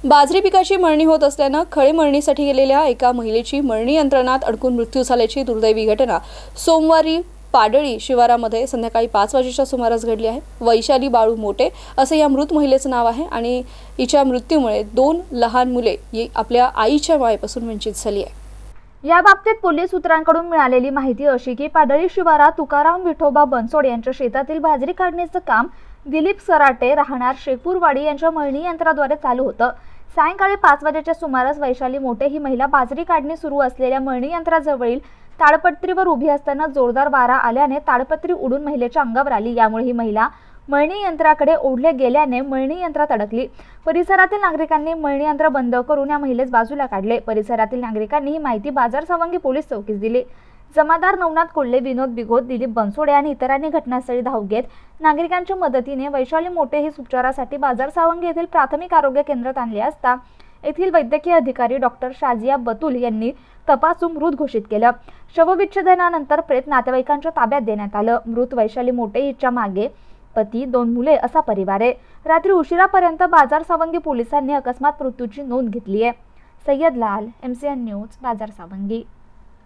बाजरी पिकाची मळणी होत असल्यानं खळे मळणीसाठी गेलेल्या एका महिलेची मळणी यंत्रणात अडकून मृत्यू झाल्याची दुर्दैवी घटना सोमवारी पाडळी शिवारामध्ये संध्याकाळी 5 वाजेच्या सुमारास घडली आहे। वैशाली बाळू मोटे असे या मृत महिलेचं नाव आहे आणि हिच्या मृत्यूमुळे 2 लहान मुले आपल्या आईच्या मायेपासून वंचित झाली आहे। या बाबतीत पोलीस सूत्रांकडून मिळालेली माहिती अशी की पाडळी शिवारात तुकाराम विठोबा बनसोड यांच्या शेतातील बाजरी काढण्याचं काम दिलीप सराटे राहणार शेखपूरवाडी यांच्या मळणी यंत्राद्वारे चालू होतं। सायंकाळी 5 वाजेच्या सुमारास वैशाली मोटे ही महिला बाजरी काढणी सुरू असलेल्या मळणी यंत्राजवळील ताडपत्रीवर उभी असताना जोरदार वारा आल्याने ताडपत्री उडून महिलेच्या अंगावर आली। यामुळे ही महिला मळणी यंत्राकडे ओढले गेल्याने मळणी यंत्रात अडकली। परिसरातील नागरिकांनी मळणी यंत्र बंद करून या महिलेस बाजूला काढले। परिसरातील नागरिकांनी ही माहिती बाजार सावंगी पोलीस चौकीस दिली। जमादार नवनाथ कोल्हे, विनोद बिगोद, दिलीप बनसोडे आणि इतरांनी घटनास्थळी धाव घेत नागरिकांच्या मदतीने वैशाली मोटे ही उपचारासाठी बाजार सावंगी येथील प्राथमिक आरोग्य केंद्रात आणले असता येथील वैद्यकीय अधिकारी डॉक्टर शाजिया बतुल यांनी तपासून मृत घोषित केलं। शवविच्छेदनानंतर प्रेत नातेवाईकांच्या ताब्यात देण्यात आलं। मृत वैशाली मोटे हिच्या मागे पती, 2 मुले असा परिवार आहे। रात्री उशिरापर्यंत बाजार सावंगी पोलिसांनी अकस्मात मृत्यूची नोंद घेतली आहे। सय्यद लाल, MCN न्यूज, बाजार सावंगी।